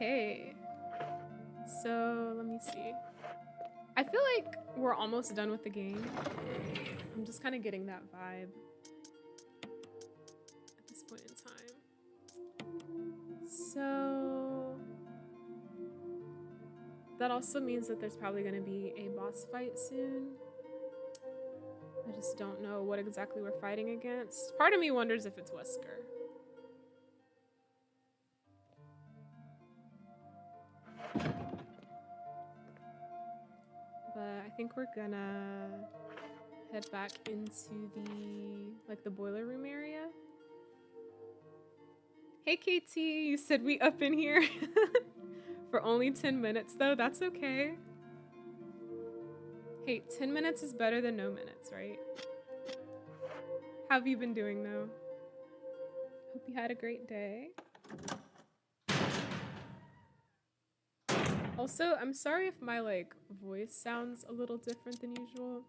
Okay. So let me see. I feel like we're almost done with the game. I'm just kind of getting that vibe at this point in time. So that also means that there's probably going to be a boss fight soon. I just don't know what exactly we're fighting against. Part of me wonders if it's Wesker. But I think we're gonna head back into the boiler room area. Hey KT, you said we up in here for only 10 minutes though, that's okay. Hey, 10 minutes is better than no minutes, right? How have you been doing though? Hope you had a great day. Also, I'm sorry if my voice sounds a little different than usual.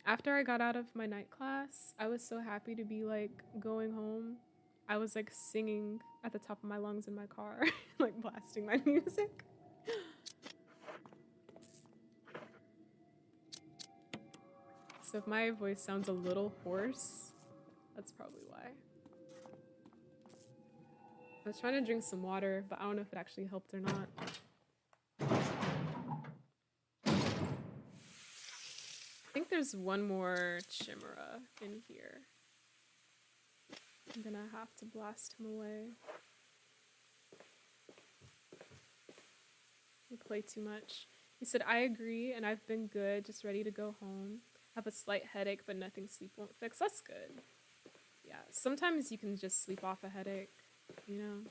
After I got out of my night class, I was so happy to be going home. I was singing at the top of my lungs in my car, blasting my music. So if my voice sounds a little hoarse, that's probably why. I was trying to drink some water, but I don't know if it actually helped or not. I think there's one more Chimera in here. I'm gonna have to blast him away. I play too much. He said, I agree, and I've been good, just ready to go home. Have a slight headache, but nothing sleep won't fix. That's good. Yeah, sometimes you can just sleep off a headache, you know?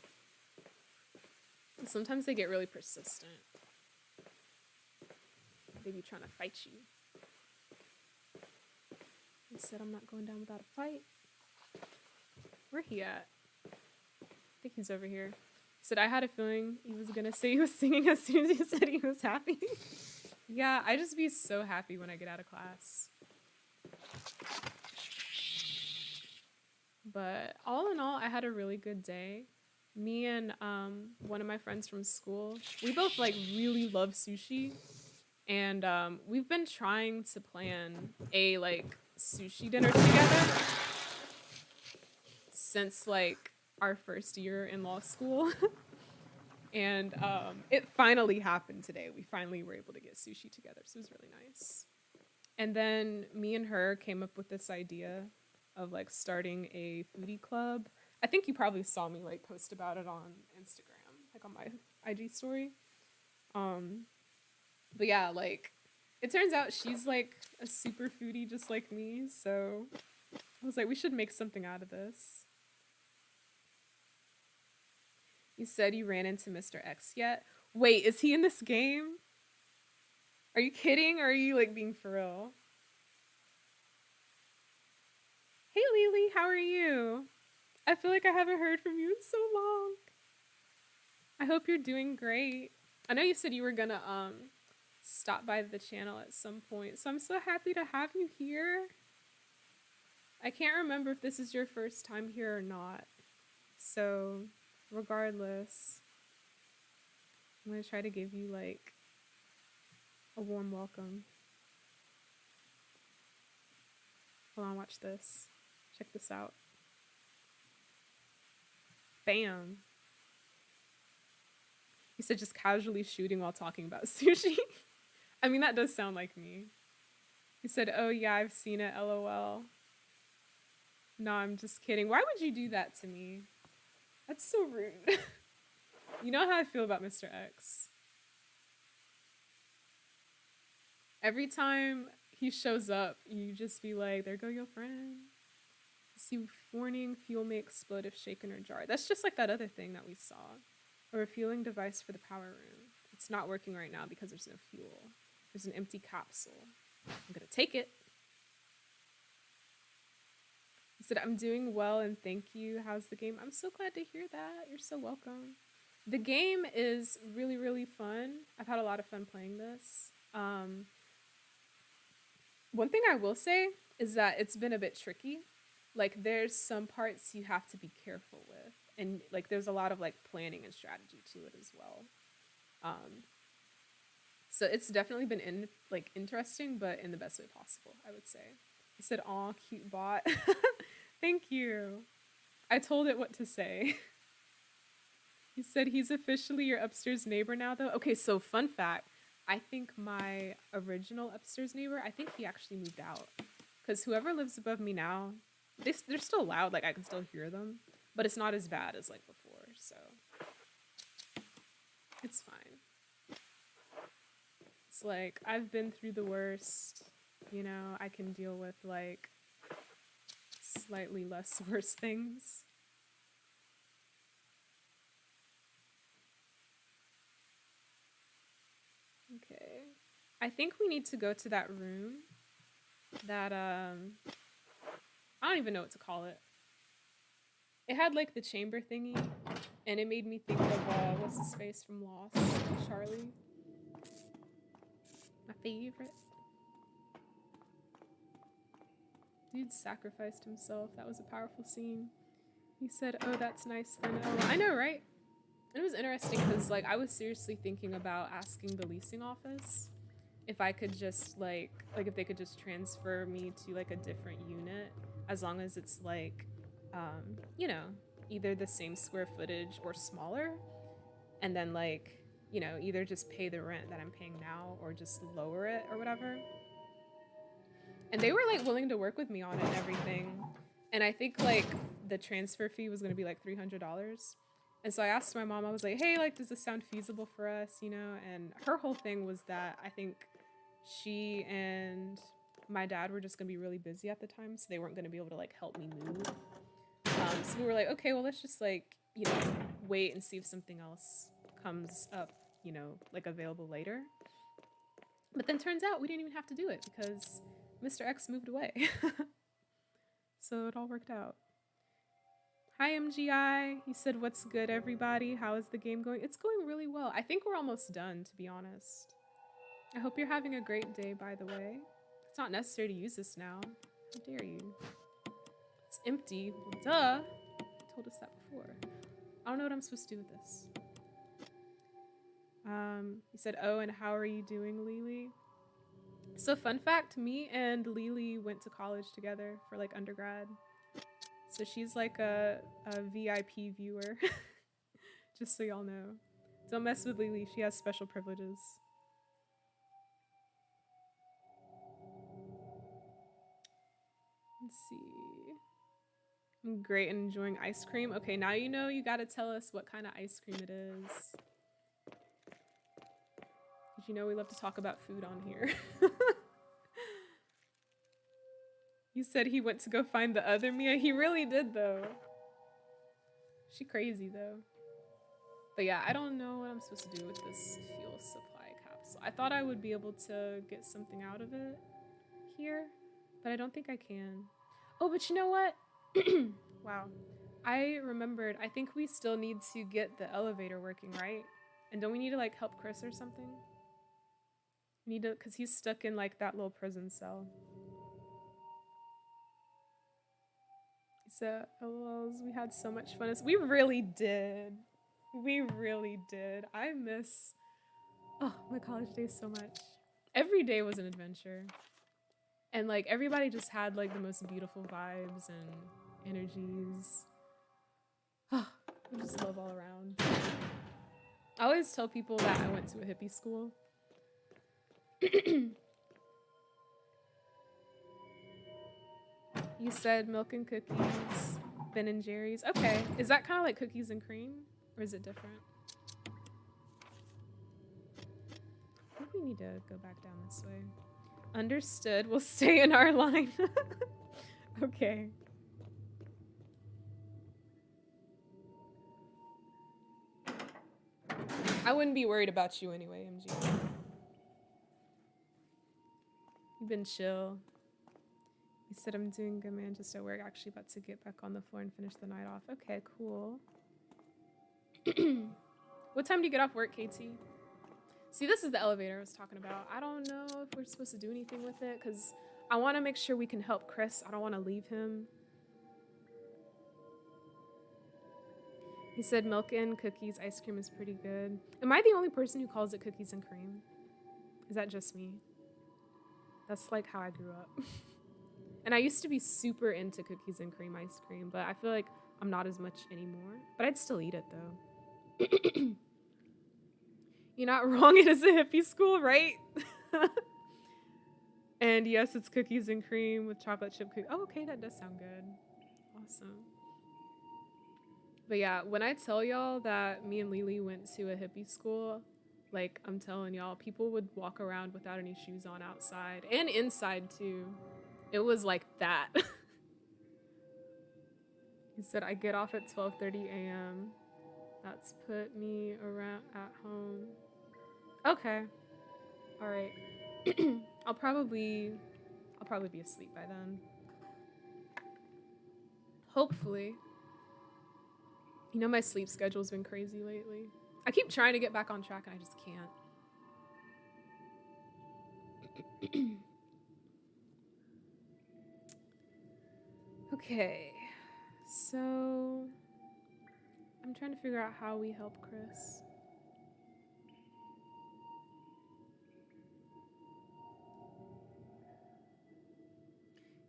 And sometimes they get really persistent. They be trying to fight you. He said, I'm not going down without a fight. Where he at? I think he's over here. He said, I had a feeling he was gonna say he was singing as soon as he said he was happy. Yeah, I just be so happy when I get out of class. But all in all, I had a really good day. Me and one of my friends from school, we both really love sushi. And we've been trying to plan a sushi dinner together since our first year in law school. And it finally happened today. We finally were able to get sushi together, so it was really nice. And then me and her came up with this idea of starting a foodie club. I think you probably saw me post about it on Instagram, on my IG story. But yeah, it turns out she's a super foodie just like me, so I was we should make something out of this. You said you ran into Mr. X yet? Wait, is he in this game? Are you kidding, or are you being for real? Hey Lily, how are you? I feel like I haven't heard from you in so long. I hope you're doing great. I know you said you were gonna stop by the channel at some point, so I'm so happy to have you here. I can't remember if this is your first time here or not, so regardless, I'm gonna try to give you a warm welcome. Hold on, watch this. Check this out. Bam. You said just casually shooting while talking about sushi. I mean, that does sound like me. You said, oh yeah, I've seen it, LOL. No, I'm just kidding. Why would you do that to me? That's so rude. You know how I feel about Mr. X. Every time he shows up, you just be like, there go your friend. See, warning, fuel may explode if shaken or jarred. That's just like that other thing that we saw. A refueling device for the power room. It's not working right now because there's no fuel. There's an empty capsule. I'm gonna take it. He said, I'm doing well and thank you. How's the game? I'm so glad to hear that. You're so welcome. The game is really, really fun. I've had a lot of fun playing this. One thing I will say is that it's been a bit tricky. like there's some parts you have to be careful with, and like there's a lot of like planning and strategy to it as well. Um, so it's definitely been interesting, but in the best way possible, I would say. He said, "Aw, cute bot." Thank you. I told it what to say. He said he's officially your upstairs neighbor now, though. Okay, so fun fact. I think my original upstairs neighbor, I think he actually moved out. Because whoever lives above me now, they're still loud. Like, I can still hear them. But it's not as bad as, like, before. So, it's fine. It's like, I've been through the worst. You know, I can deal with, like, slightly less worse things. Okay. I think we need to go to that room that, I don't even know what to call it. It had, like, the chamber thingy, and it made me think of, what's his face from Lost? Charlie. My favorite. Dude sacrificed himself. That was a powerful scene. He said, "Oh, that's nice then." Oh, I know, right? It was interesting because, like, I was seriously thinking about asking the leasing office if I could just, like if they could just transfer me to, like, a different unit as long as it's, like, you know, either the same square footage or smaller. And then, like, you know, either just pay the rent that I'm paying now or just lower it or whatever. And they were, like, willing to work with me on it and everything. And I think, like, the transfer fee was going to be, like, $300. And so I asked my mom, I was like, hey, like, does this sound feasible for us, you know? And her whole thing was that I think she and my dad were just going to be really busy at the time, so they weren't going to be able to, like, help me move. So we were like, okay, well, let's just, like, you know, wait and see if something else comes up, you know, like, available later. But then turns out we didn't even have to do it because Mr. X moved away. So it all worked out. Hi, MGI. He said, what's good, everybody? How is the game going? It's going really well. I think we're almost done, to be honest. I hope you're having a great day, by the way. It's not necessary to use this now. How dare you? It's empty. Well, duh. I told us that before. I don't know what I'm supposed to do with this. He said, oh, and how are you doing, Lily? So fun fact, me and Lily went to college together for, like, undergrad. So she's like a VIP viewer. Just so y'all know. Don't mess with Lily, she has special privileges. Let's see. I'm great and enjoying ice cream. Okay, now you know you gotta tell us what kind of ice cream it is. Because you know we love to talk about food on here. You said he went to go find the other Mia. He really did, though. She crazy, though. But yeah, I don't know what I'm supposed to do with this fuel supply capsule. I thought I would be able to get something out of it here, but I don't think I can. Oh, but you know what? Wow. I remembered. I think we still need to get the elevator working, right? And don't we need to, like, help Chris or something? We need to, because he's stuck in, like, that little prison cell. So, LOLs, we had so much fun. We really did. We really did. I miss, oh, my college days so much. Every day was an adventure. And, like, everybody just had, like, the most beautiful vibes and energies. Oh, I just love all around. I always tell people that I went to a hippie school. You said milk and cookies, Ben and Jerry's. Okay, is that kind of like cookies and cream, or is it different? I think we need to go back down this way. Understood. We'll stay in our line. Okay. I wouldn't be worried about you anyway, MG. You've been chill. He said, I'm doing good, man, just at work. Actually about to get back on the floor and finish the night off. Okay, cool. What time do you get off work, KT? See, this is the elevator I was talking about. I don't know if we're supposed to do anything with it, because I want to make sure we can help Chris. I don't want to leave him. He said milk and cookies ice cream is pretty good. Am I the only person who calls it cookies and cream? Is that just me? That's like how I grew up. And I used to be super into cookies and cream ice cream, but I feel like I'm not as much anymore. But I'd still eat it though. You're not wrong, it is a hippie school, right? And yes, it's cookies and cream with chocolate chip cookies. Oh, okay, that does sound good. Awesome. But yeah, when I tell y'all that me and Lily went to a hippie school, like I'm telling y'all, people would walk around without any shoes on outside and inside too. It was like that. He said, I get off at 12:30 a.m. That's put me around at home. Okay. All right. I'll probably be asleep by then. Hopefully. You know, my sleep schedule's been crazy lately. I keep trying to get back on track and I just can't. Okay. So I'm trying to figure out how we help Chris.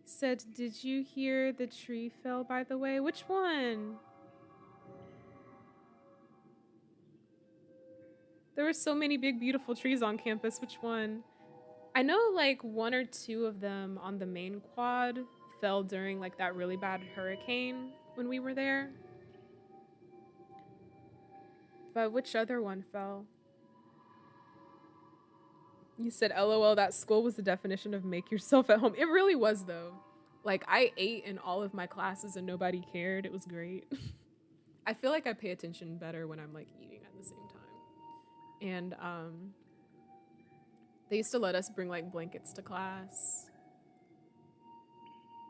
He said, did you hear the tree fell, by the way? Which one? There were so many big, beautiful trees on campus. Which one? I know like 1 or 2 of them on the main quad fell during like that really bad hurricane when we were there. But which other one fell? You said, LOL, that school was the definition of make yourself at home. It really was though. Like I ate in all of my classes and nobody cared. It was great. I feel like I pay attention better when I'm like eating at the same time. And they used to let us bring like blankets to class.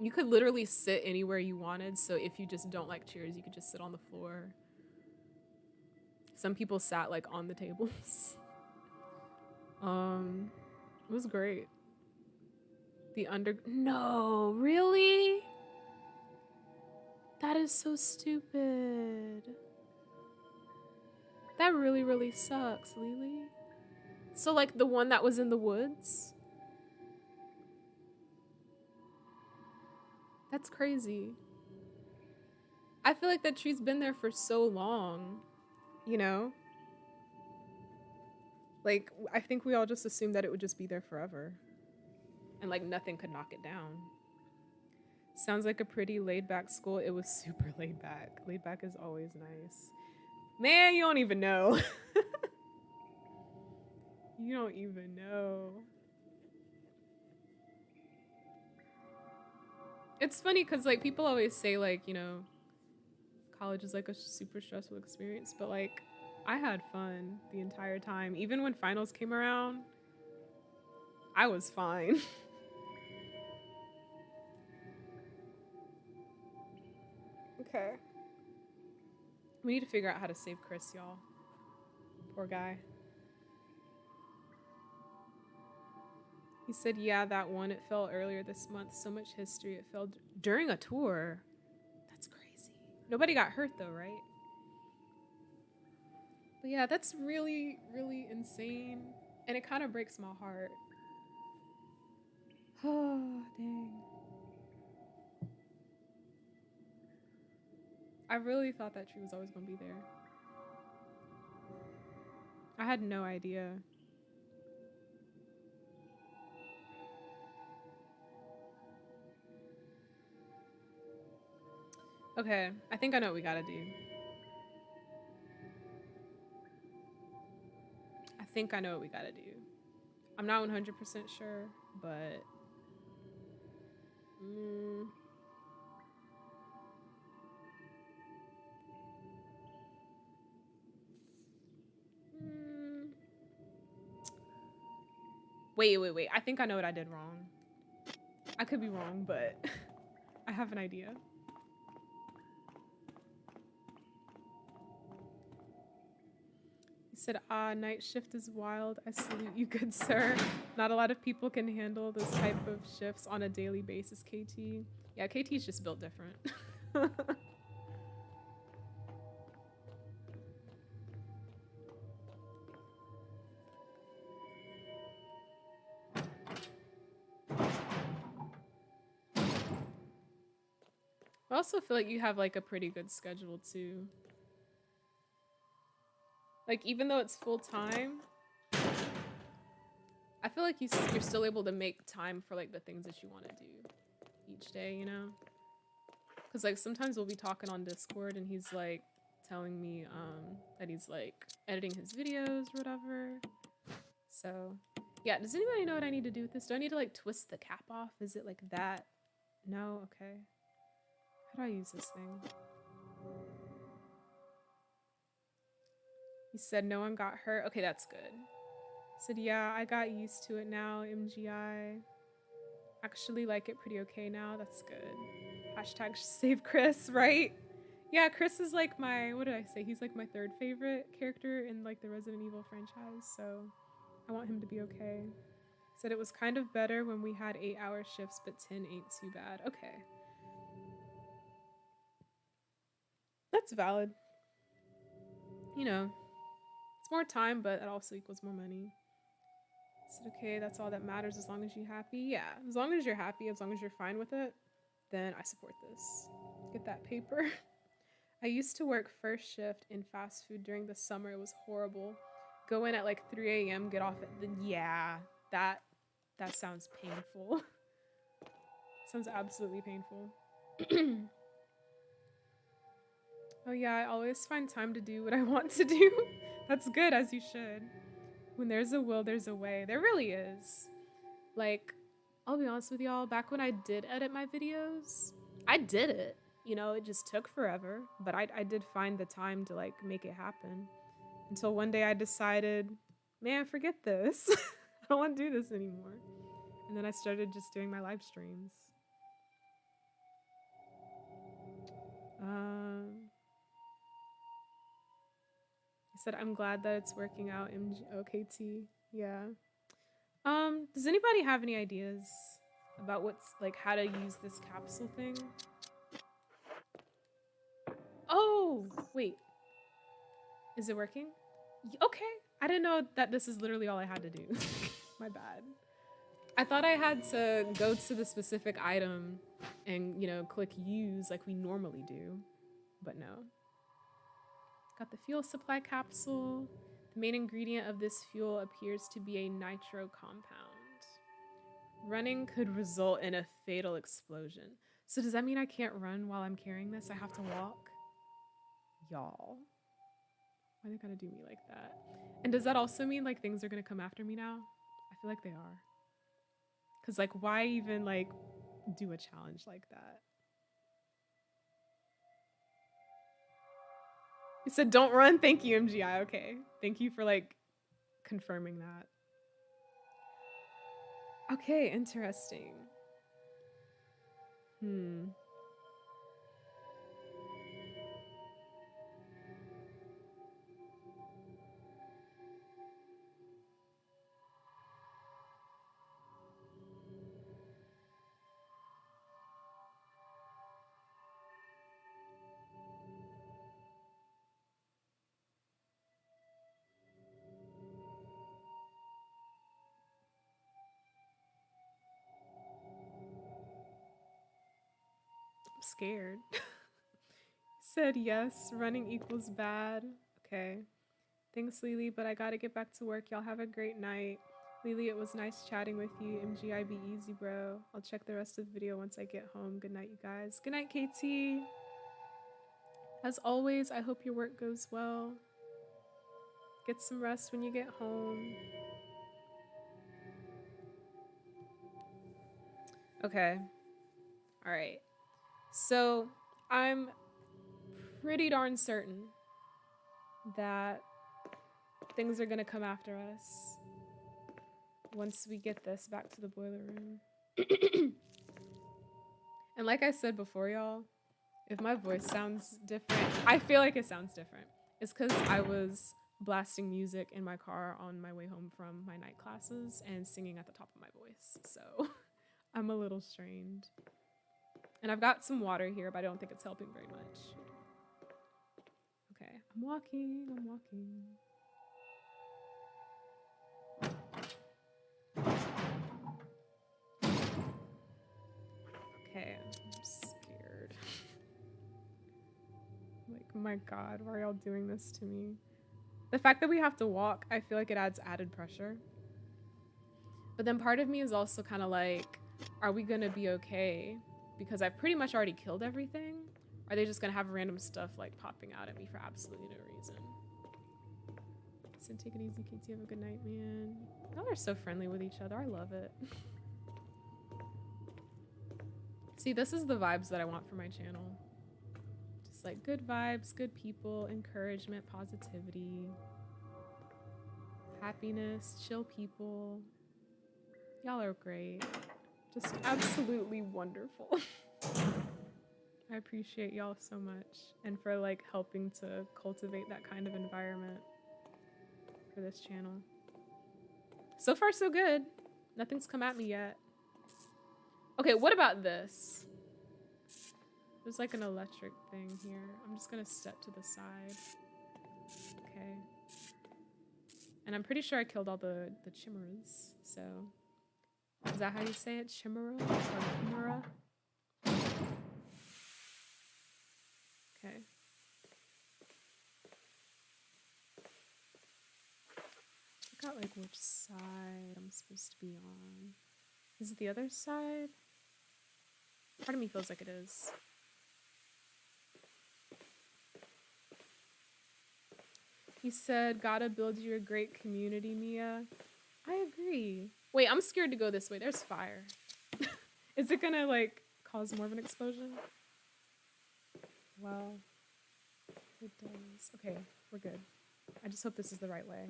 You could literally sit anywhere you wanted. So if you just don't like chairs, you could just sit on the floor. Some people sat like on the tables. It was great. No, really? That is so stupid. That really, really sucks, Lily. So like the one that was in the woods? That's crazy. I feel like that tree's been there for so long, you know? Like, I think we all just assumed that it would just be there forever. And like nothing could knock it down. Sounds like a pretty laid back school. It was super laid back. Laid back is always nice. Man, you don't even know. You don't even know. It's funny because like people always say like, you know, college is like a super stressful experience, but like I had fun the entire time. Even when finals came around, I was fine. Okay. We need to figure out how to save Chris, y'all. Poor guy. He said, yeah, that one, it fell earlier this month. So much history. It fell during a tour. That's crazy. Nobody got hurt though, right? But yeah, that's really, really insane. And it kind of breaks my heart. Oh, dang. I really thought that tree was always going to be there. I had no idea. Okay, I think I know what we gotta do. I think I know what we gotta do. I'm not 100% sure, but... Wait. I think I know what I did wrong. I could be wrong, but I have an idea. He said, night shift is wild. I salute you, good sir. Not a lot of people can handle this type of shifts on a daily basis, KT. Yeah, KT's just built different. I also feel like you have like a pretty good schedule too. Like even though it's full time, I feel like you're still able to make time for like the things that you want to do each day, you know? Because like sometimes we'll be talking on Discord and he's like telling me that he's like editing his videos or whatever. So yeah, does anybody know what I need to do with this? Do I need to like twist the cap off? Is it like that? No? Okay. How do I use this thing? He said no one got hurt. Okay, that's good. He said, yeah, I got used to it now, MGI. Actually like it pretty okay now. That's good. Hashtag save Chris, right? Yeah, Chris is like my, what did I say? He's like my third favorite character in like the Resident Evil franchise, so I want him to be okay. He said it was kind of better when we had 8-hour shifts, but 10 ain't too bad. Okay. That's valid. You know, it's more time, but it also equals more money. Is it okay? That's all that matters as long as you're happy? Yeah, as long as you're happy, as long as you're fine with it, then I support this. Get that paper. I used to work first shift in fast food during the summer. It was horrible. Go in at like 3 a.m., get off at the, yeah, that sounds painful. Sounds absolutely painful. Oh yeah, I always find time to do what I want to do. That's good, as you should. When there's a will, there's a way. There really is. Like, I'll be honest with y'all, back when I did edit my videos, I did it. You know, it just took forever, but I did find the time to like make it happen. Until one day I decided, man, forget this. I don't want to do this anymore. And then I started just doing my live streams. He said, I'm glad that it's working out, OKT. Yeah. Does anybody have any ideas about what's like how to use this capsule thing? Oh, wait. Is it working? Okay. I didn't know that this is literally all I had to do. My bad. I thought I had to go to the specific item and, you know, click use like we normally do, but no. Got the fuel supply capsule. The main ingredient of this fuel appears to be a nitro compound. Running could result in a fatal explosion. So does that mean I can't run while I'm carrying this? I have to walk? Y'all. Why they gotta do me like that? And does that also mean like things are gonna come after me now? I feel like they are. Cause like why even like do a challenge like that? You said don't run? Thank you, MGI. Okay. Thank you for like confirming that. Okay, interesting. I'm scared. Said yes, running equals bad. Okay. Thanks, Lily, but I gotta get back to work. Y'all have a great night. Lily, it was nice chatting with you. MGI, be easy, bro. I'll check the rest of the video once I get home. Good night, you guys. Good night, KT. As always, I hope your work goes well. Get some rest when you get home. Okay. All right. So I'm pretty darn certain that things are gonna come after us once we get this back to the boiler room. And like I said before, y'all, if my voice sounds different, I feel like it sounds different. It's because I was blasting music in my car on my way home from my night classes and singing at the top of my voice. So I'm a little strained. And I've got some water here, but I don't think it's helping very much. Okay, I'm walking, I'm walking. Okay, I'm scared. my god, why are y'all doing this to me? The fact that we have to walk, I feel like it adds added pressure. But then part of me is also kind of like, are we gonna be okay? Because I've pretty much already killed everything. Are they just gonna have random stuff like popping out at me for absolutely no reason? So take it easy, Katie. Have a good night, man. Y'all are so friendly with each other. I love it. See, this is the vibes that I want for my channel. Just like good vibes, good people, encouragement, positivity, happiness, chill people. Y'all are great. Just absolutely wonderful. I appreciate y'all so much and for like helping to cultivate that kind of environment for this channel. So far so good. Nothing's come at me yet. Okay, what about this? There's like an electric thing here. I'm just gonna step to the side. Okay. And I'm pretty sure I killed all the chimeras, so. Is that how you say it? Chimera? Or chimera? Okay. I forgot like which side I'm supposed to be on. Is it the other side? Part of me feels like it is. He said, gotta build you a great community, Mia. I agree. Wait, I'm scared to go this way. There's fire. Is it gonna like cause more of an explosion? Well, it does. Okay, we're good. I just hope this is the right way.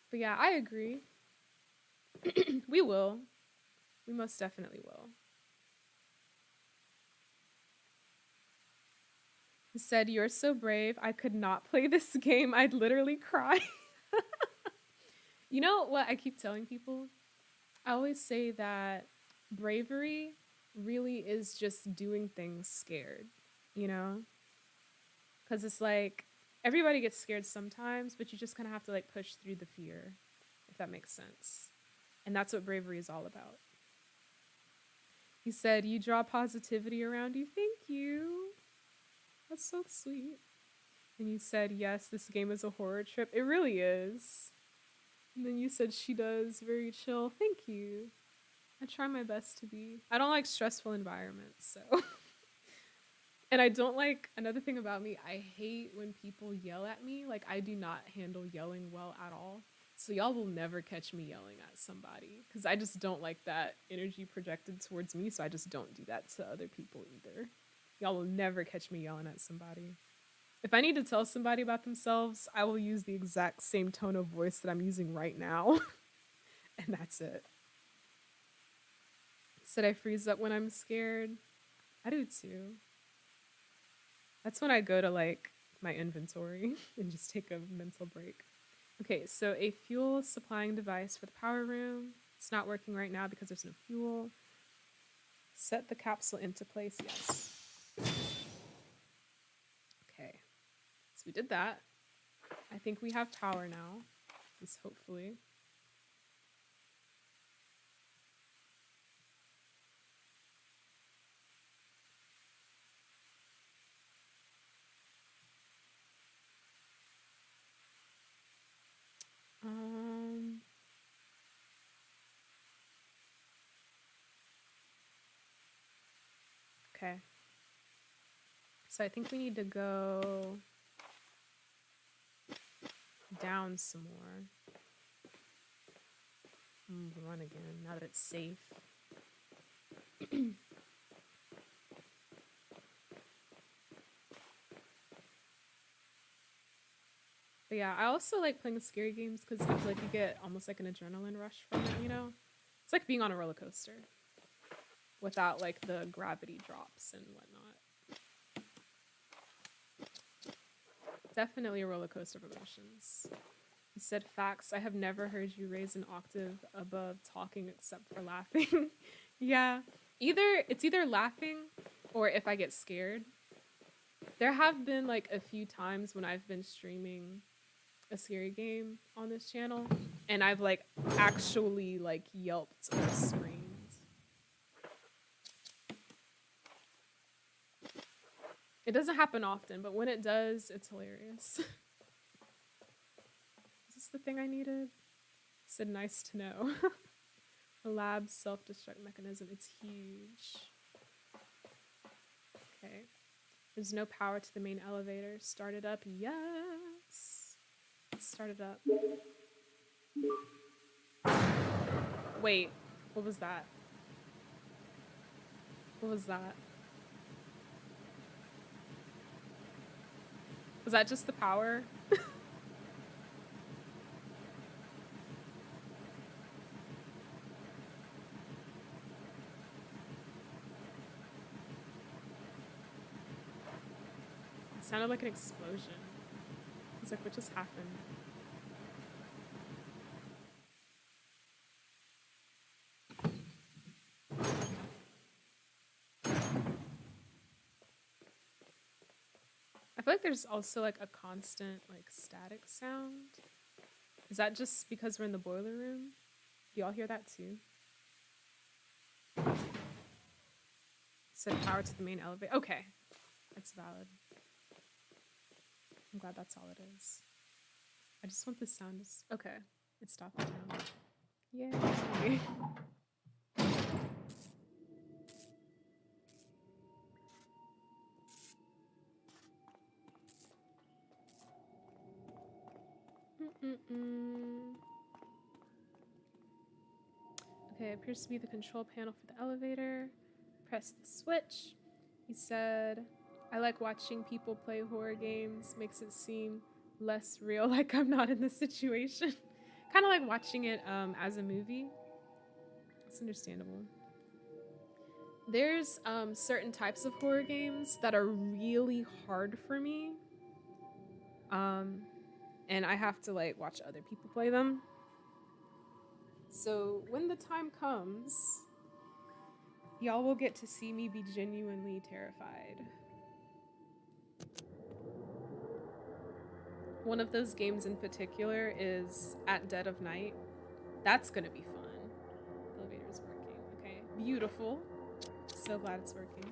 But yeah, I agree. We will. We most definitely will. He said, you're so brave. I could not play this game. I'd literally cry. You know what I keep telling people? I always say that bravery really is just doing things scared, you know? Because it's like, everybody gets scared sometimes, but you just kind of have to like push through the fear, if that makes sense. And that's what bravery is all about. He said, you draw positivity around you. Thank you. That's so sweet. And you said, yes, this game is a horror trip. It really is. And then you said, she does. Very chill. Thank you. I try my best to be. I don't like stressful environments, so. And I don't like, another thing about me, I hate when people yell at me. Like, I do not handle yelling well at all. So y'all will never catch me yelling at somebody because I just don't like that energy projected towards me. So I just don't do that to other people either. Y'all will never catch me yelling at somebody. If I need to tell somebody about themselves, I will use the exact same tone of voice that I'm using right now. And that's it. Said I freeze up when I'm scared. I do too. That's when I go to like my inventory and just take a mental break. Okay, so a fuel supplying device for the power room. It's not working right now because there's no fuel. Set the capsule into place, yes. Okay, so we did that. I think we have power now, at least hopefully. Okay. So I think we need to go down some more. Run again, now that it's safe. But yeah, I also like playing scary games because I feel like you get almost like an adrenaline rush from it, you know? It's like being on a roller coaster without like the gravity drops and whatnot. Definitely a roller coaster of emotions. He said, facts. I have never heard you raise an octave above talking except for laughing. Yeah, it's either laughing or if I get scared. There have been like a few times when I've been streaming a scary game on this channel and I've like actually like yelped or screamed. It doesn't happen often, but when it does, it's hilarious. Is this the thing I needed? Said nice to know. The lab's self-destruct mechanism. It's huge. Okay. There's no power to the main elevator. Start it up. Yes. Let's start it up. Wait. What was that? What was that? Was that just the power? It sounded like an explosion. I was like, what just happened? I feel like there's also like a constant like static sound. Is that just because we're in the boiler room? Do y'all hear that too? Said power to the main elevator. Okay, that's valid. I'm glad that's all it is. I just want the sound to... Okay, it stopped now. Yay. Okay, appears to be the control panel for the elevator. Press the switch. He said, I like watching people play horror games. Makes it seem less real, like I'm not in the situation. Kind of like watching it as a movie. It's understandable. There's certain types of horror games that are really hard for me. And I have to like watch other people play them. So when the time comes, y'all will get to see me be genuinely terrified. One of those games in particular is At Dead of Night. That's gonna be fun. Elevator's working. Okay, beautiful. So glad it's working.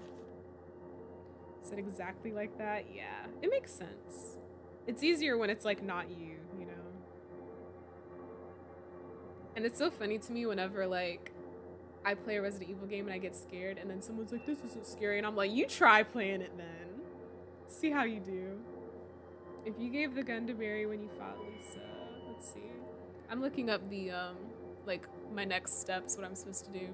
Is it exactly like that? Yeah, it makes sense. It's easier when it's like not you, you know? And it's so funny to me whenever like I play a Resident Evil game and I get scared and then someone's like, this isn't scary. And I'm like, you try playing it then. See how you do. If you gave the gun to Barry when you fought Lisa, let's see. I'm looking up the, like my next steps, what I'm supposed to do.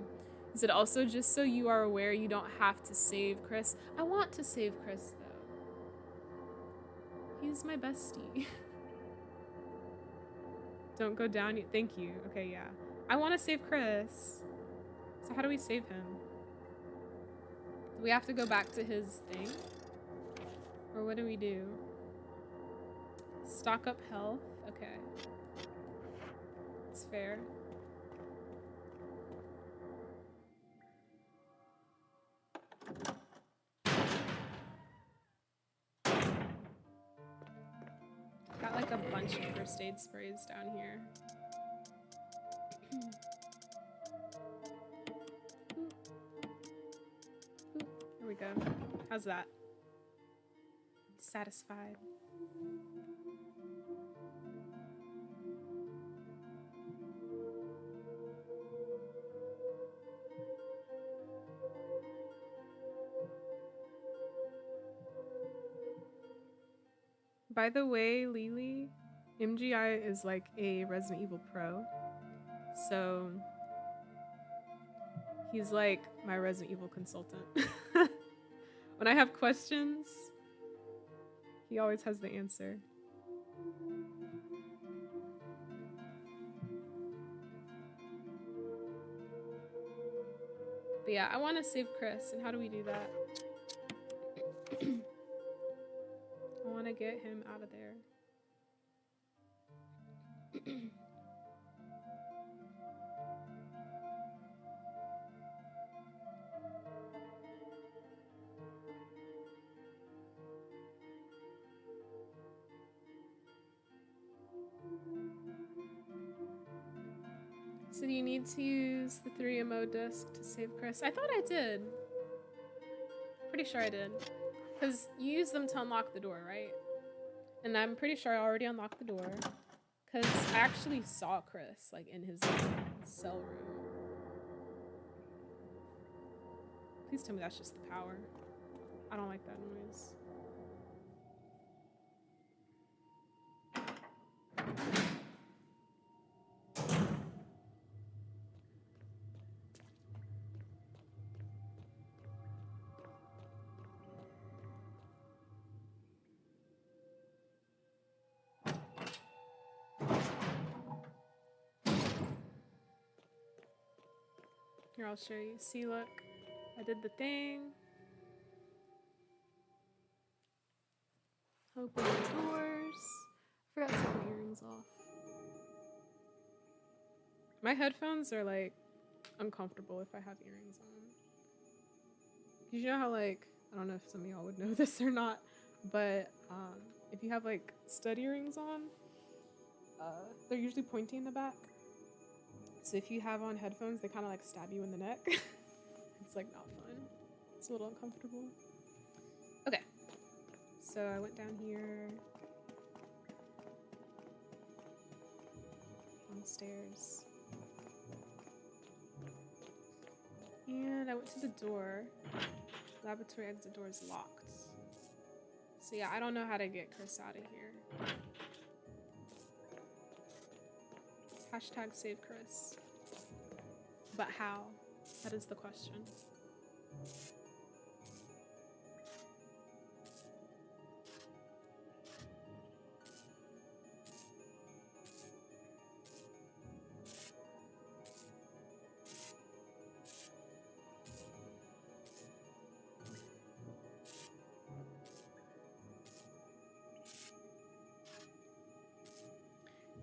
Is it also just so you are aware you don't have to save Chris? I want to save Chris though. He's my bestie. Don't go down yet. Thank you. Okay, yeah. I want to save Chris. So how do we save him? Do we have to go back to his thing? Or what do we do? Stock up health. Okay. It's fair. Got like a bunch of first aid sprays down here. Here we go. How's that? Satisfied. By the way, Lily, MGI is like a Resident Evil pro. So he's like my Resident Evil consultant. When I have questions, he always has the answer. But yeah, I want to save Chris, and how do we do that? I want to get him out of there. So do you need to use the 3MO disc to save Chris? I thought I did. Pretty sure I did. Because you use them to unlock the door, right? And I'm pretty sure I already unlocked the door. Because I actually saw Chris, like, in his cell room. Please tell me that's just the power. I don't like that noise. Here, I'll show you. See, look. I did the thing. Open the doors. Forgot to take my earrings off. My headphones are like uncomfortable if I have earrings on. You know how, like, I don't know if some of y'all would know this or not, but if you have like stud earrings on, they're usually pointy in the back. So if you have on headphones, they kind of like stab you in the neck. It's like not fun. It's a little uncomfortable. Okay. So I went down here. On the stairs. And I went to the door. Laboratory exit door is locked. So yeah, I don't know how to get Chris out of here. Hashtag save Chris. But how? That is the question.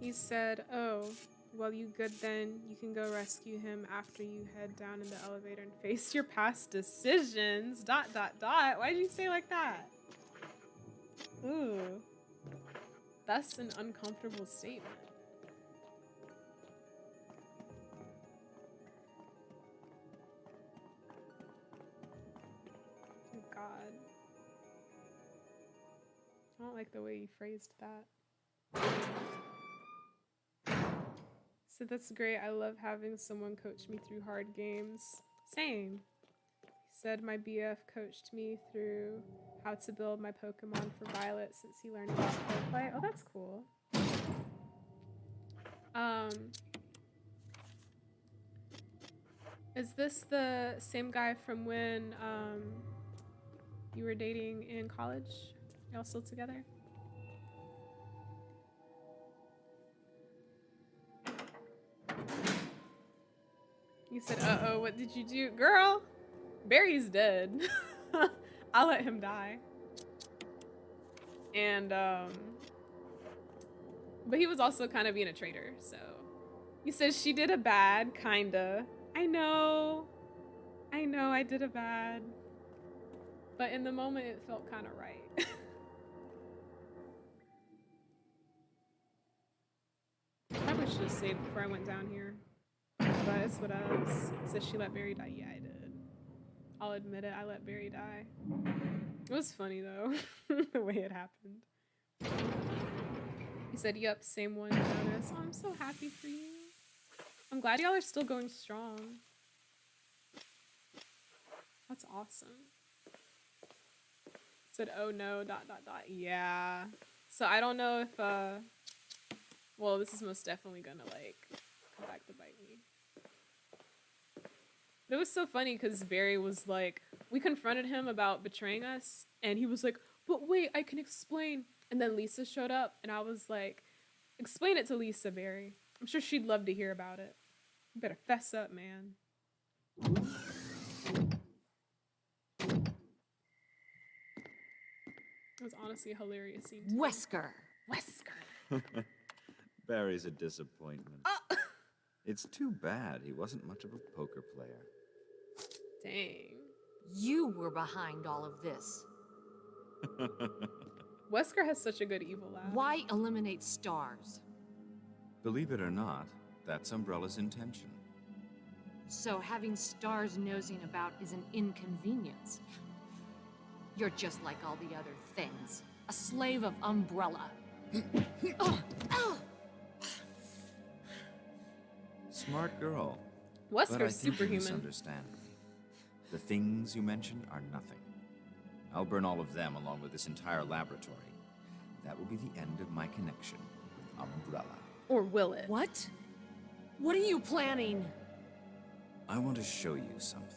He said, oh, well, you good then. You can go rescue him after you head down in the elevator and face your past decisions. ... Why'd you say like that? Ooh. That's an uncomfortable statement. Oh, God. I don't like the way you phrased that. So that's great. I love having someone coach me through hard games. Same. He said my BF coached me through how to build my Pokemon for Violet since he learned about play. Oh, that's cool. Is this the same guy from when you were dating in college? Y'all still together? You said, uh-oh, what did you do? Girl, Barry's dead. I'll let him die. And, but he was also kind of being a traitor, so. You said she did a bad, kinda. I know I did a bad. But in the moment, it felt kind of right. Probably should have saved before I went down here. But it's what else. Says she let Barry die. Yeah, I did. I'll admit it, I let Barry die. It was funny though, the way it happened. He said, yep, same one, Jonas. Oh, I'm so happy for you. I'm glad y'all are still going strong. That's awesome. Said, oh no, ... Yeah. So I don't know if, well, this is most definitely gonna, like, come back to bite me. But it was so funny because Barry was like, we confronted him about betraying us, and he was like, but wait, I can explain. And then Lisa showed up, and I was like, explain it to Lisa, Barry. I'm sure she'd love to hear about it. You better fess up, man. It was honestly a hilarious scene. Wesker. Barry's a disappointment. It's too bad he wasn't much of a poker player. Dang. You were behind all of this. Wesker has such a good evil laugh. Why eliminate stars? Believe it or not, that's Umbrella's intention. So having stars nosing about is an inconvenience. You're just like all the other things. A slave of Umbrella. Ugh. Ugh. Smart girl. Wesker's But I think you superhuman. misunderstand me. The things you mentioned are nothing. I'll burn all of them along with this entire laboratory. That will be the end of my connection with Umbrella. Or will it? What? What are you planning? I want to show you something.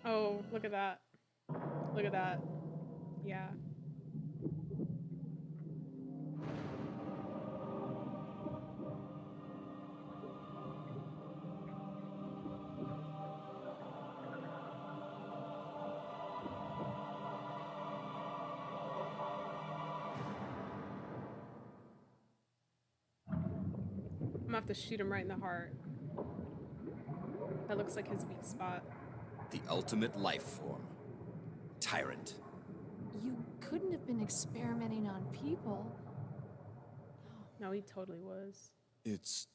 Oh, look at that. Look at that. Yeah. I'm gonna have to shoot him right in the heart. That looks like his weak spot. The ultimate life form. Tyrant. You couldn't have been experimenting on people. No, he totally was. It's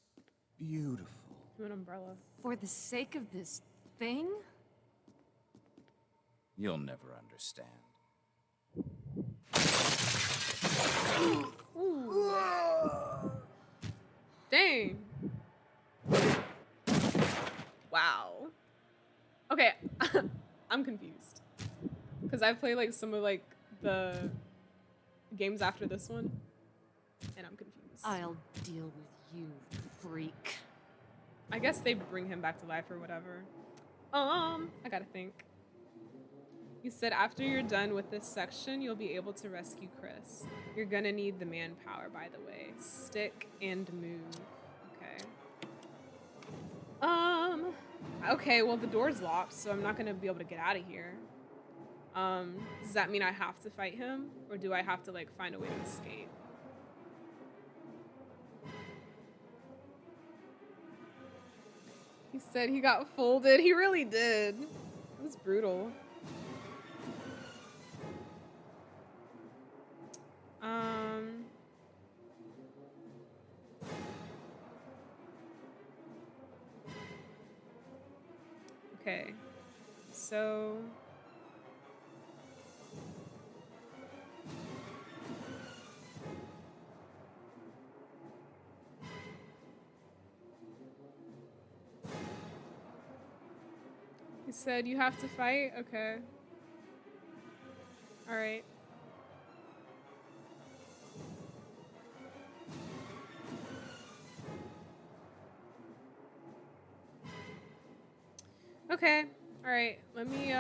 beautiful. To an umbrella. For the sake of this thing? You'll never understand. Ooh. Dang. Wow. Okay, I'm confused. Because I've played like some of like the games after this one, and I'm confused. I'll deal with you, freak. I guess they bring him back to life or whatever. I gotta think. You said after you're done with this section, you'll be able to rescue Chris. You're gonna need the manpower, by the way. Stick and move. Okay. Okay, well the door's locked, so I'm not gonna be able to get out of here. Does that mean I have to fight him? Or do I have to like find a way to escape? He said he got folded. He really did. It was brutal. Okay. So he said you have to fight? Okay. All right. Okay. All right. Let me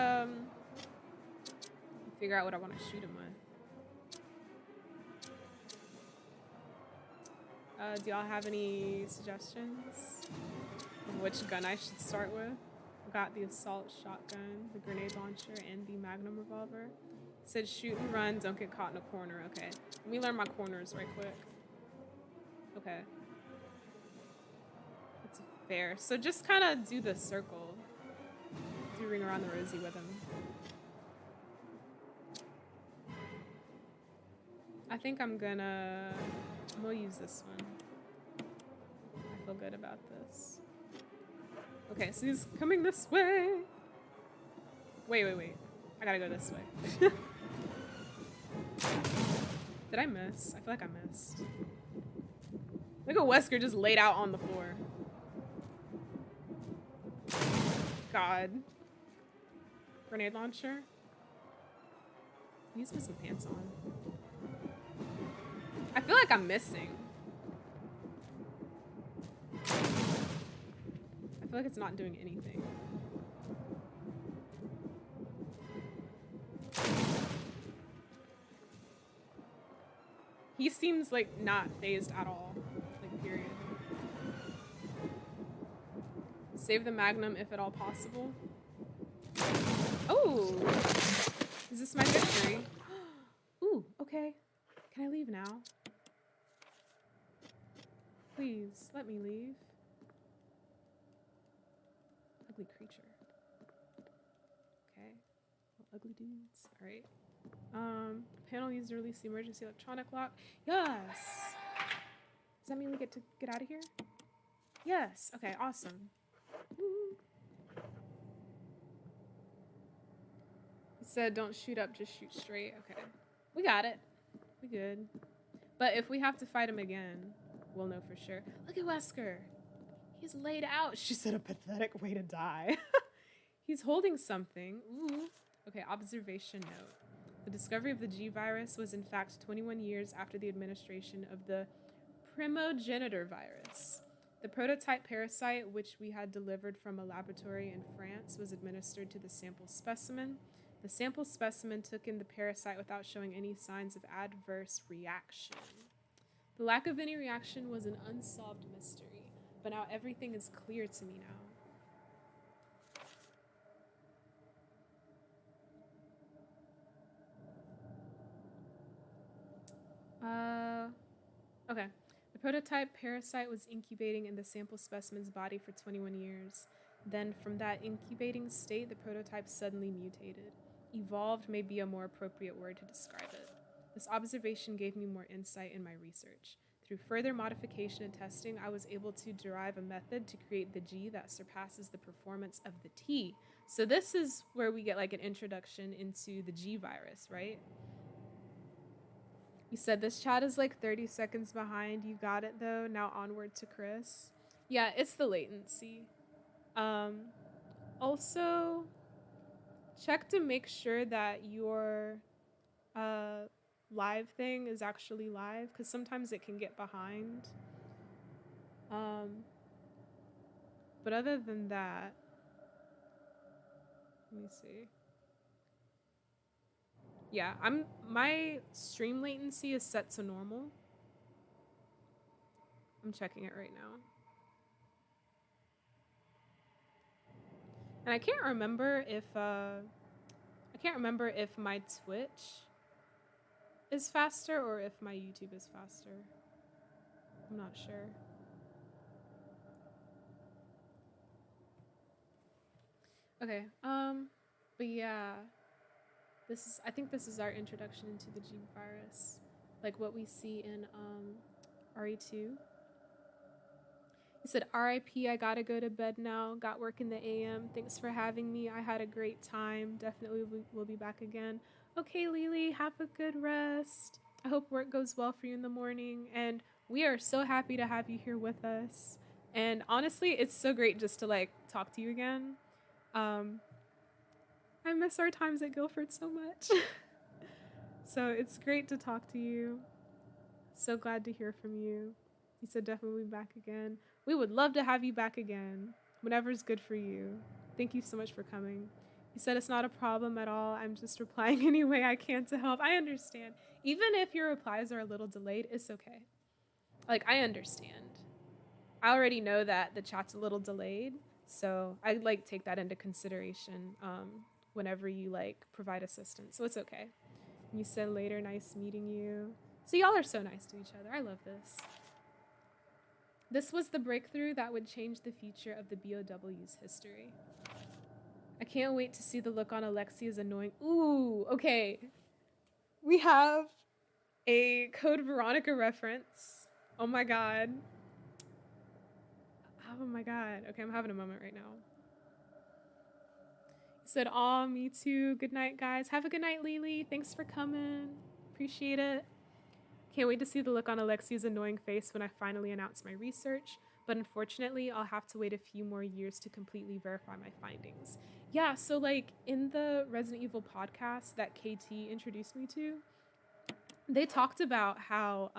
figure out what I want to shoot him with. Do y'all have any suggestions of which gun I should start with? I got the assault shotgun, the grenade launcher, and the magnum revolver. It said shoot and run, don't get caught in a corner. Okay. Let me learn my corners right quick. Okay. That's fair. So just kind of do the circle. Do ring around the rosy with him. I think I'm gonna use this one. I feel good about this. Okay, so he's coming this way. Wait. I gotta go this way. Did I miss? I feel like I missed. Look at Wesker just laid out on the floor. God. Grenade launcher. He needs to put some pants on. I feel like I'm missing. I feel like it's not doing anything. He seems like not phased at all. Like, period. Save the magnum if at all possible. Oh! Is this my victory? Ooh, okay. Can I leave now? Please, let me leave. Ugly creature. Okay. Ugly dudes. Alright. Panel used to release the emergency electronic lock. Yes! Does that mean we get to get out of here? Yes. Okay, awesome. Woo. He said don't shoot up, just shoot straight. Okay. We got it. We good. But if we have to fight him again, we'll know for sure. Look at Wesker. He's laid out. She said a pathetic way to die. He's holding something. Ooh. Okay, observation note. The discovery of the G virus was in fact 21 years after the administration of the primogenitor virus. The prototype parasite, which we had delivered from a laboratory in France, was administered to the sample specimen. The sample specimen took in the parasite without showing any signs of adverse reaction. The lack of any reaction was an unsolved mystery, but now everything is clear to me now. Okay. The prototype parasite was incubating in the sample specimen's body for 21 years. Then, from that incubating state, the prototype suddenly mutated. Evolved may be a more appropriate word to describe it. This observation gave me more insight in my research. Through further modification and testing, I was able to derive a method to create the G that surpasses the performance of the T. So this is where we get like an introduction into the G virus, right? You said this chat is like 30 seconds behind. You got it though. Now onward to Chris. Yeah, it's the latency. Also, check to make sure that your live thing is actually live, because sometimes it can get behind. But other than that, let me see. Yeah, my stream latency is set to normal. I'm checking it right now. And I can't remember if my Twitch is faster or if my YouTube is faster. I'm not sure. Okay, but yeah, I think this is our introduction into the G virus, like what we see in RE2. He said, RIP, I gotta go to bed now. Got work in the AM. Thanks for having me. I had a great time. Definitely will be back again. Okay, Lily, have a good rest. I hope work goes well for you in the morning. And we are so happy to have you here with us. And honestly, it's so great just to like talk to you again. I miss our times at Guilford so much. So it's great to talk to you. So glad to hear from you. He said definitely be back again. We would love to have you back again. Whatever's good for you. Thank you so much for coming. He said it's not a problem at all. I'm just replying any way I can to help. I understand. Even if your replies are a little delayed, it's okay. Like, I understand. I already know that the chat's a little delayed, so I like take that into consideration whenever you like provide assistance. So it's okay. You said later, nice meeting you. So y'all are so nice to each other. I love this. This was the breakthrough that would change the future of the BOW's history. I can't wait to see the look on Alexia's annoying... Ooh, okay. We have a Code Veronica reference. Oh my god. Oh my god. Okay, I'm having a moment right now. He said, aw, me too. Good night, guys. Have a good night, Lily. Thanks for coming. Appreciate it. Can't wait to see the look on Alexia's annoying face when I finally announce my research, but unfortunately, I'll have to wait a few more years to completely verify my findings. Yeah, so like in the Resident Evil podcast that KT introduced me to, they talked about how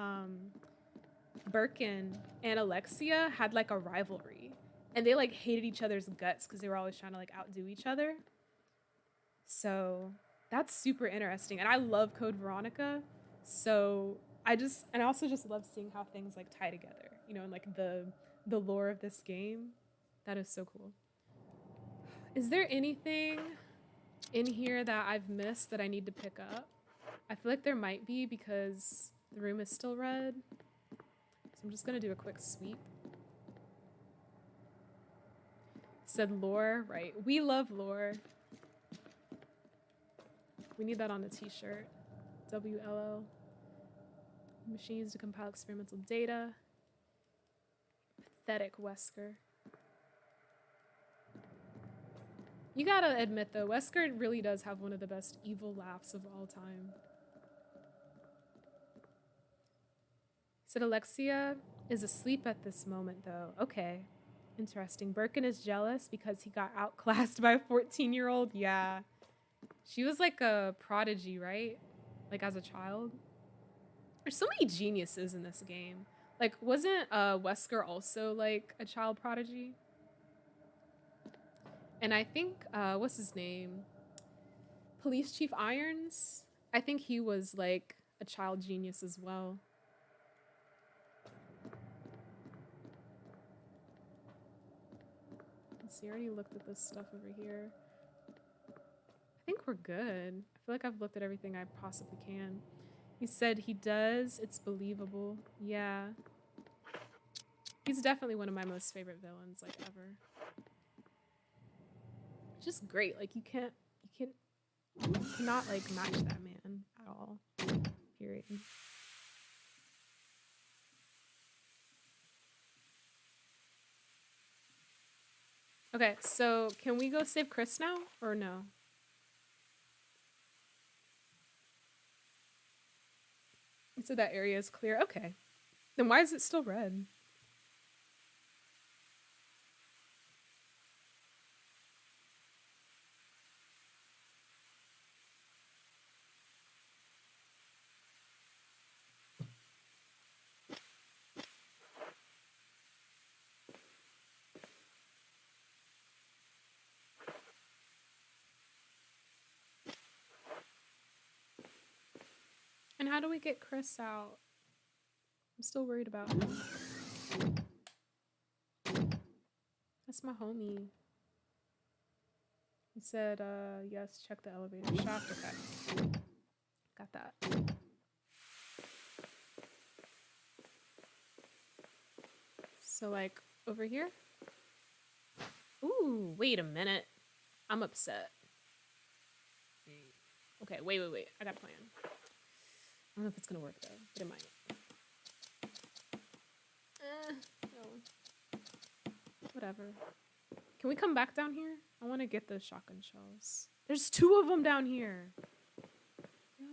Birkin and Alexia had like a rivalry, and they like hated each other's guts because they were always trying to like outdo each other. So that's super interesting, and I love Code Veronica, so I also just love seeing how things like tie together, you know, and like the lore of this game. That is so cool. Is there anything in here that I've missed that I need to pick up? I feel like there might be because the room is still red. So I'm just gonna do a quick sweep. Said lore, right? We love lore. We need that on a t-shirt. WLL. Machines to compile experimental data. Pathetic Wesker. You gotta admit though, Wesker really does have one of the best evil laughs of all time. Said Alexia is asleep at this moment though. Okay. Interesting. Birkin is jealous because he got outclassed by a 14-year-old. Yeah. She was like a prodigy, right? Like as a child. There's so many geniuses in this game. Like, wasn't Wesker also like a child prodigy? And I think, what's his name? Police Chief Irons? I think he was like a child genius as well. Let's see, I already looked at this stuff over here. I think we're good. I feel like I've looked at everything I possibly can. He said he does. It's believable. Yeah. He's definitely one of my most favorite villains, like, ever. Just great. Like, you cannot, like, match that man at all. Period. Okay, so can we go save Chris now, or no? So that area is clear. Okay. Then why is it still red? And how do we get Chris out? I'm still worried about him. That's my homie. He said, yes, check the elevator shaft. Okay. Got that. So, like, over here? Ooh, wait a minute. I'm upset. Okay, wait. I got a plan. I don't know if it's gonna work, though, but it might. No. Whatever. Can we come back down here? I want to get those shotgun shells. There's 2 of them down here. No.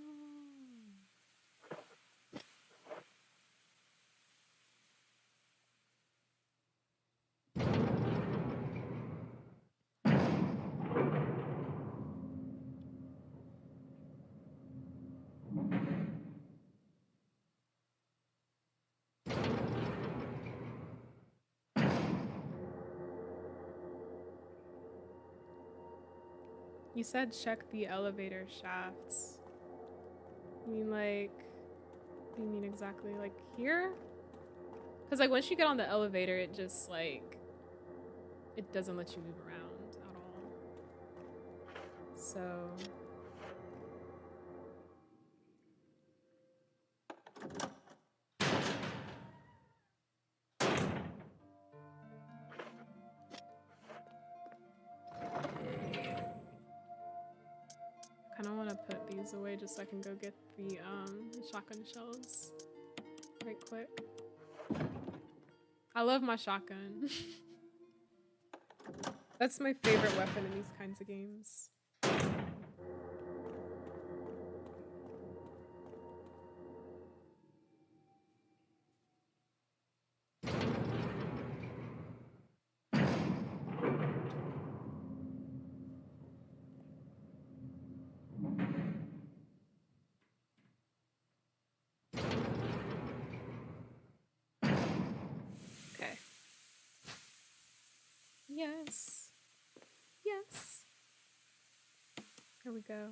You said check the elevator shafts. You mean like, what do you mean exactly? Like here? Because like once you get on the elevator, it just like, it doesn't let you move around at all. So. I kind of want to put these away just so I can go get the shotgun shells right quick. I love my shotgun. That's my favorite weapon in these kinds of games. Yes. Yes. Here we go.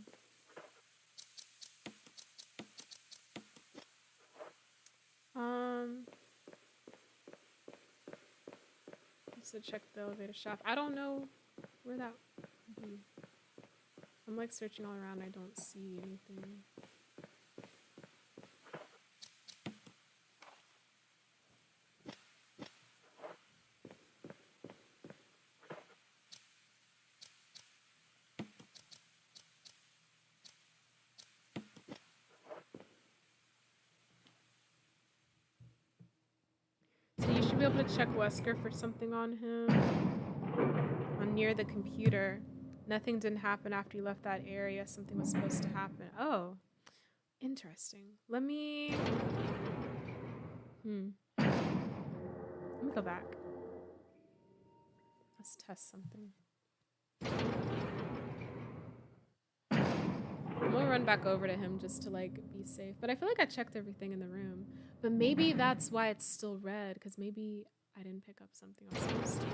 So check the elevator shaft. I don't know where that would be. I'm like searching all around. I don't see anything. be able to check Wesker for something on him. On near the computer. Nothing didn't happen after you left that area. Something was supposed to happen. Oh. Interesting. Let me go back. Let's test something. I'm gonna run back over to him just to like be safe. But I feel like I checked everything in the room. But maybe that's why it's still red, because maybe I didn't pick up something I was supposed to.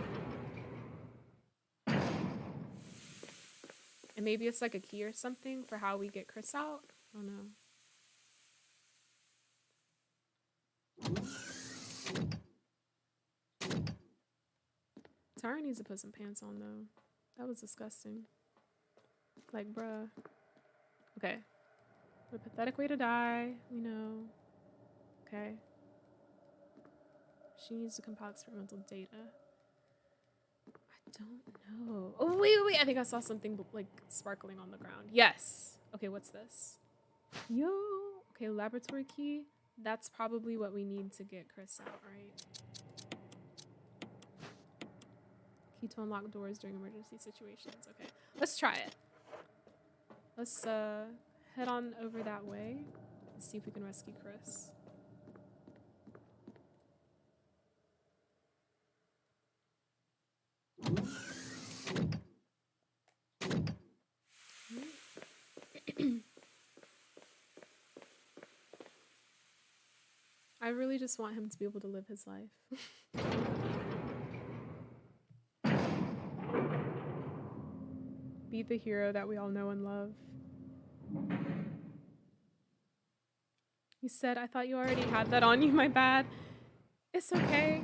And maybe it's like a key or something for how we get Chris out. I don't know. Tara needs to put some pants on though. That was disgusting. Like, bruh. Okay. A pathetic way to die. We know. Okay. She needs to compile experimental data. I don't know. Oh, wait. I think I saw something like sparkling on the ground. Yes. Okay, what's this? Yo. Okay, laboratory key. That's probably what we need to get Chris out, right? Key to unlock doors during emergency situations. Okay, let's try it. Let's head on over that way and see if we can rescue Chris. I really just want him to be able to live his life. Be the hero that we all know and love. You said, I thought you already had that on you, my bad. It's okay.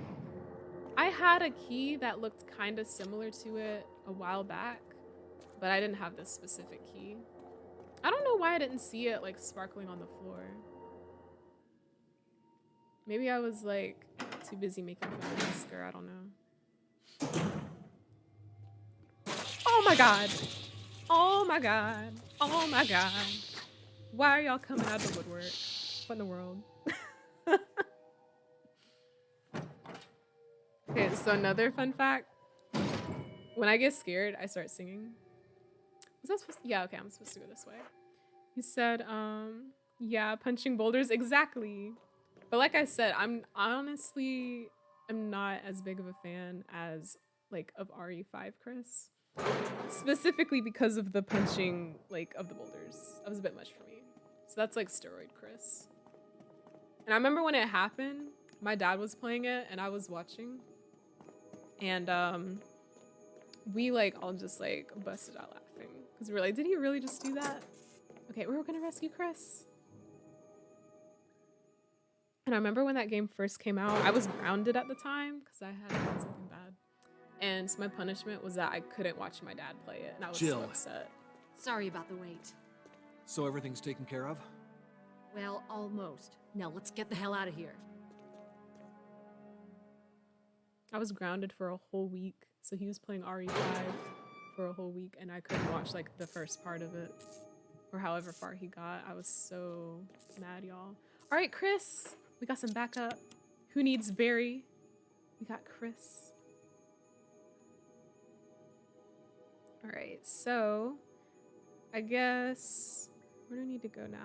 I had a key that looked kind of similar to it a while back, but I didn't have this specific key. I don't know why I didn't see it like sparkling on the floor. Maybe I was like too busy making fun of Wesker, I don't know. Oh my god! Oh my god! Oh my god! Why are y'all coming out of the woodwork? What in the world? Okay, so another fun fact. When I get scared, I start singing. Was that supposed to? Yeah, okay, I'm supposed to go this way. He said, yeah, punching boulders, exactly. But like I said, I'm not as big of a fan as like of RE5 Chris. Specifically because of the punching like of the boulders. That was a bit much for me. So that's like steroid Chris. And I remember when it happened, my dad was playing it and I was watching. And we like all just like busted out laughing. Because we were like, did he really just do that? Okay, we were gonna rescue Chris. And I remember when that game first came out, I was grounded at the time because I had done something bad. And so my punishment was that I couldn't watch my dad play it, and I was so upset. Sorry about the wait. So everything's taken care of? Well, almost. Now let's get the hell out of here. I was grounded for a whole week, so he was playing RE5 for a whole week, and I couldn't watch like the first part of it, or however far he got. I was so mad, y'all. All right, Chris, we got some backup. Who needs Barry? We got Chris. All right, so I guess, where do I need to go now?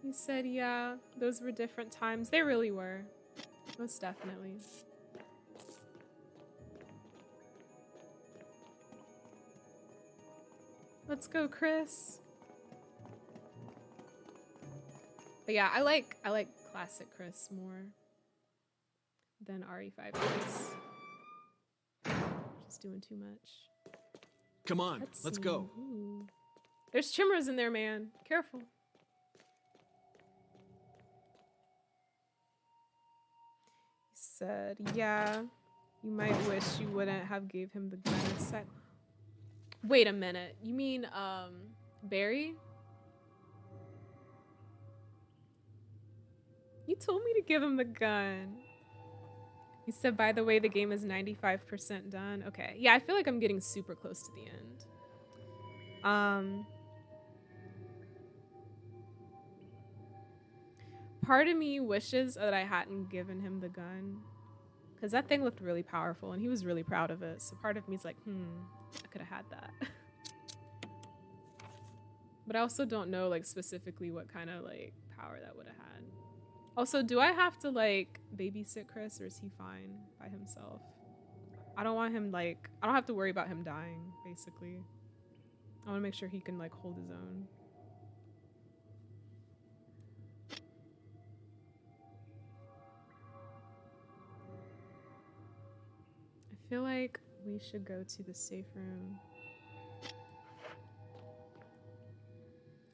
You said, yeah, those were different times. They really were. Most definitely. Let's go, Chris. But yeah, I like classic Chris more than RE5 Chris. Just doing too much. Come on, let's go. Ooh. There's chimeras in there, man. Careful. He said, yeah, you might wish you wouldn't have gave him the gun a sec. Wait a minute. You mean, Barry? You told me to give him the gun. He said, by the way, the game is 95% done. Okay. Yeah, I feel like I'm getting super close to the end. Part of me wishes that I hadn't given him the gun, because that thing looked really powerful and he was really proud of it. So part of me is like, I could have had that. But I also don't know like specifically what kind of like power that would have had. Also, do I have to like babysit Chris, or is he fine by himself? I don't want him like, I don't have to worry about him dying, basically. I want to make sure he can like hold his own. I feel like we should go to the safe room.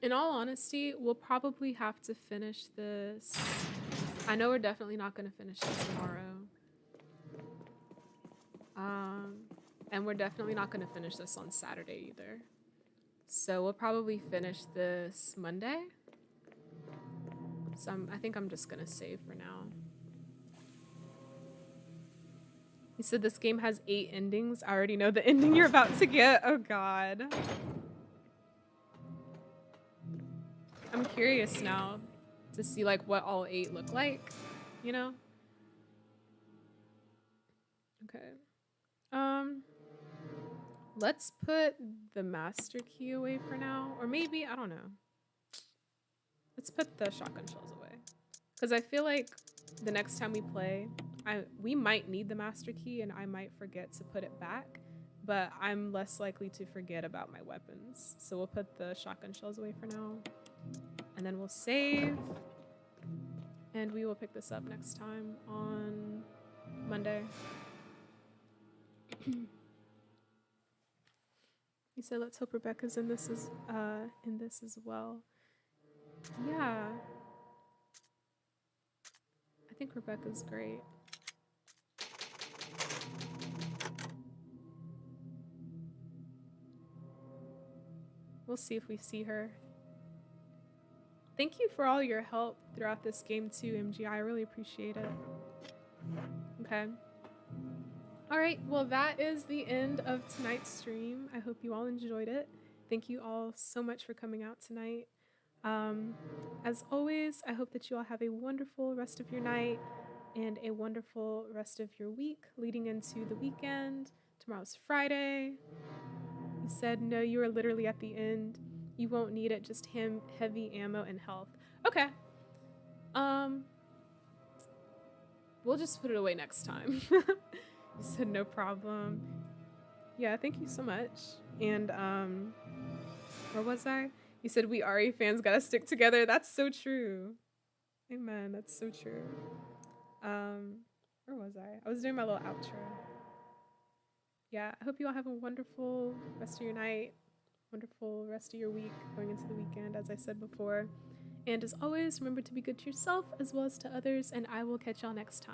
In all honesty, we'll probably have to finish this. I know we're definitely not going to finish it tomorrow. And we're definitely not going to finish this on Saturday either. So we'll probably finish this Monday. So I think I'm just going to save for now. He said this game has 8 endings. I already know the ending you're about to get. Oh God. I'm curious now to see like what all 8 look like, you know? Okay. Let's put the master key away for now. Or maybe, I don't know. Let's put the shotgun shells away. Because I feel like the next time we play, we might need the master key and I might forget to put it back. But I'm less likely to forget about my weapons. So we'll put the shotgun shells away for now. And then we'll save. And we will pick this up next time on Monday. He said, let's hope Rebecca's in this as well. Yeah. I think Rebecca's great. We'll see if we see her. Thank you for all your help throughout this game too, MG. I really appreciate it. Okay. All right, well, that is the end of tonight's stream. I hope you all enjoyed it. Thank you all so much for coming out tonight. As always, I hope that you all have a wonderful rest of your night and a wonderful rest of your week leading into the weekend. Tomorrow's Friday. He said, no, you are literally at the end. You won't need it, just heavy ammo and health. Okay. We'll just put it away next time. He said, no problem. Yeah, thank you so much. And, where was I? He said, we RE fans gotta stick together. That's so true. Amen, that's so true. Where was I? I was doing my little outro. Yeah, I hope you all have a wonderful rest of your night, wonderful rest of your week, going into the weekend, as I said before. And as always, remember to be good to yourself as well as to others, and I will catch y'all next time.